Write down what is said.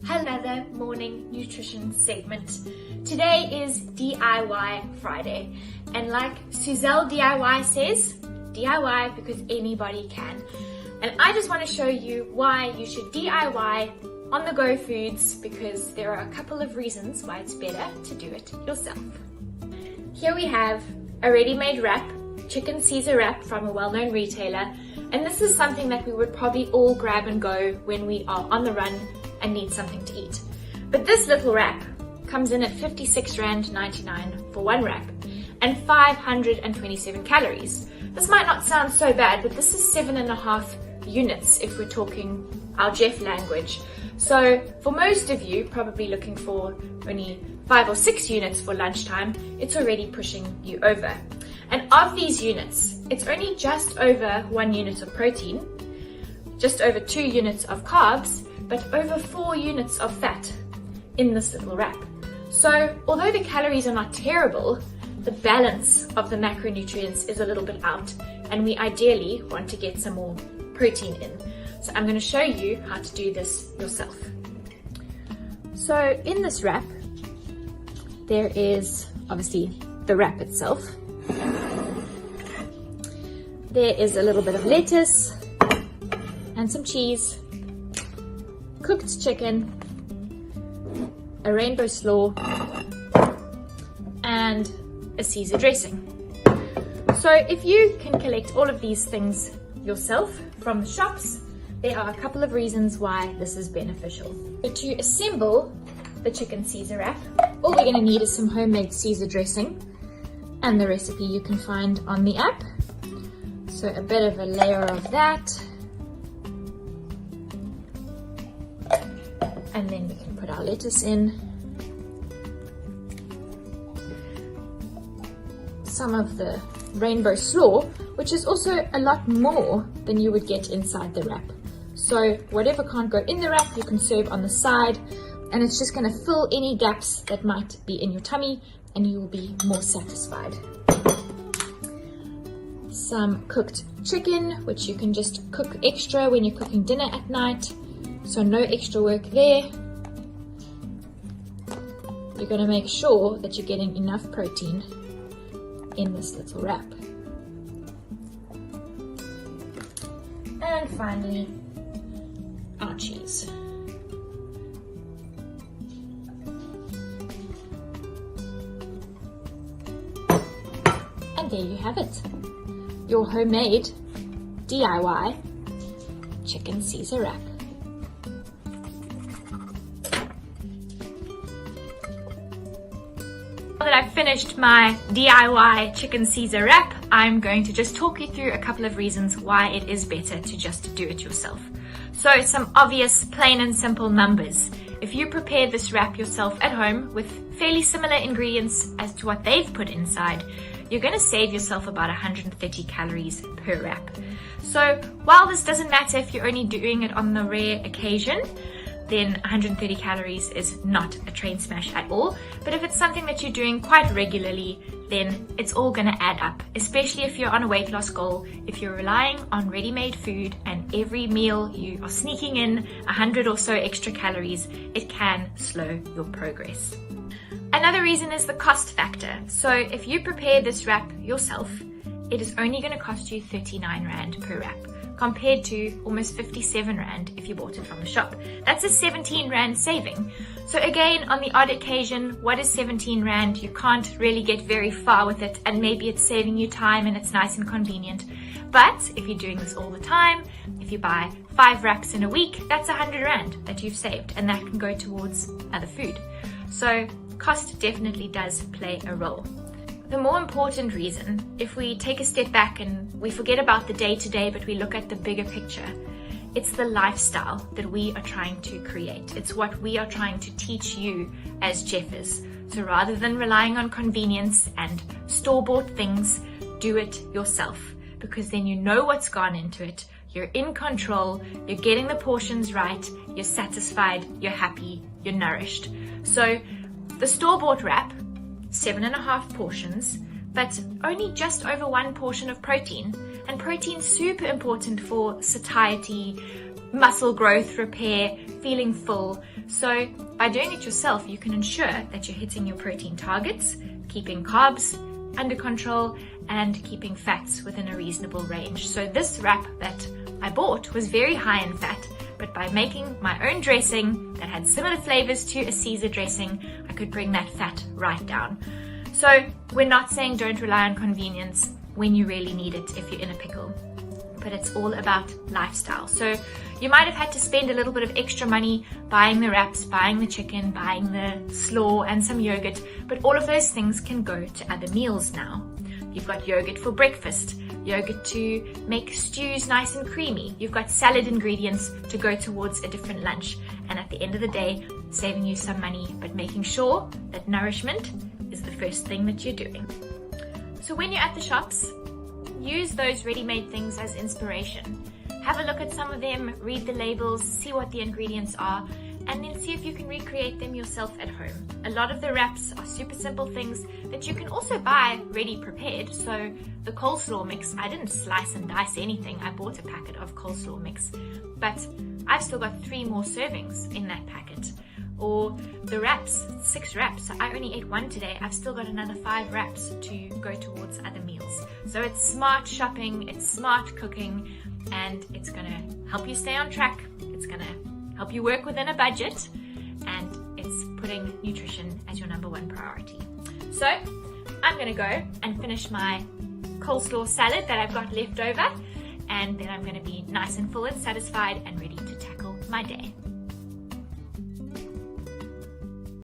Another morning nutrition segment. Today is DIY Friday, and like Suzelle DIY says, DIY because anybody can. And I just want to show you why you should DIY on-the-go foods, because there are a couple of reasons why it's better to do it yourself. Here we have a ready-made wrap, chicken Caesar wrap from a well-known retailer, and this is something that we would probably all grab and go when we are on the run and need something to eat. But this little wrap comes in at 56 Rand 99 for one wrap and 527 calories. This might not sound so bad, but this is 7.5 units if we're talking our Jeff language. So for most of you, probably looking for only 5 or 6 units for lunchtime, it's already pushing you over. And of these units, it's only just over 1 unit of protein, just over 2 units of carbs, but over 4 units of fat in this little wrap. So although the calories are not terrible, the balance of the macronutrients is a little bit out, and we ideally want to get some more protein in. So I'm going to show you how to do this yourself. So in this wrap, there is obviously the wrap itself. There is a little bit of lettuce and some cheese, cooked chicken, a rainbow slaw, and a Caesar dressing. So if you can collect all of these things yourself from the shops, there are a couple of reasons why this is beneficial. So to assemble the chicken Caesar wrap, all we're going to need is some homemade Caesar dressing, and the recipe you can find on the app. So a bit of a layer of that, and then we can put our lettuce in, some of the rainbow slaw, which is also a lot more than you would get inside the wrap. So whatever can't go in the wrap, you can serve on the side, and it's just going to fill any gaps that might be in your tummy, and you will be more satisfied. Some cooked chicken, which you can just cook extra when you're cooking dinner at night, so no extra work there. You're going to make sure that you're getting enough protein in this little wrap. And finally, our cheese. And there you have it, your homemade DIY chicken Caesar wrap. Now that I've finished my DIY chicken Caesar wrap, I'm going to just talk you through a couple of reasons why it is better to just do it yourself. So some obvious, plain and simple numbers. If you prepare this wrap yourself at home with fairly similar ingredients as to what they've put inside, you're going to save yourself about 130 calories per wrap. So while this doesn't matter if you're only doing it on the rare occasion, then 130 calories is not a train smash at all. But if it's something that you're doing quite regularly, then it's all going to add up, especially if you're on a weight loss goal. If you're relying on ready-made food and every meal you are sneaking in 100 or so extra calories, it can slow your progress. Another reason is the cost factor. So if you prepare this wrap yourself, it is only going to cost you 39 Rand per wrap, compared to almost 57 Rand if you bought it from the shop. That's a 17 Rand saving. So again, on the odd occasion, what is 17 Rand? You can't really get very far with it, and maybe it's saving you time and it's nice and convenient. But if you're doing this all the time, if you buy 5 wraps in a week, that's 100 Rand that you've saved, and that can go towards other food. So cost definitely does play a role. The more important reason, if we take a step back and we forget about the day-to-day, but we look at the bigger picture, it's the lifestyle that we are trying to create. It's what we are trying to teach you as Jeffers. So rather than relying on convenience and store-bought things, do it yourself, because then you know what's gone into it. You're in control, you're getting the portions right, you're satisfied, you're happy, you're nourished. So the store-bought wrap, 7.5 portions, but only just over 1 portion of protein. And protein's super important for satiety, muscle growth, repair, feeling full. So by doing it yourself, you can ensure that you're hitting your protein targets, keeping carbs under control, and keeping fats within a reasonable range. So this wrap that I bought was very high in fat, but by making my own dressing that had similar flavors to a Caesar dressing, I could bring that fat right down. So we're not saying don't rely on convenience when you really need it if you're in a pickle, but it's all about lifestyle. So you might have had to spend a little bit of extra money buying the wraps, buying the chicken, buying the slaw and some yogurt, but all of those things can go to other meals now. You've got yogurt for breakfast, yogurt to make stews nice and creamy. You've got salad ingredients to go towards a different lunch. And at the end of the day, saving you some money, but making sure that nourishment is the first thing that you're doing. So when you're at the shops, use those ready-made things as inspiration. Have a look at some of them, read the labels, see what the ingredients are, and then see if you can recreate them yourself at home. A lot of the wraps are super simple things that you can also buy ready prepared. So the coleslaw mix, I didn't slice and dice anything. I bought a packet of coleslaw mix, but I've still got 3 more servings in that packet. Or the wraps, 6 wraps. I only ate 1 today. I've still got another 5 wraps to go towards other meals. So it's smart shopping, it's smart cooking, and it's gonna help you stay on track. It's gonna help you work within a budget, and it's putting nutrition as your #1 priority. So I'm gonna go and finish my coleslaw salad that I've got left over, and then I'm gonna be nice and full and satisfied and ready to tackle my day.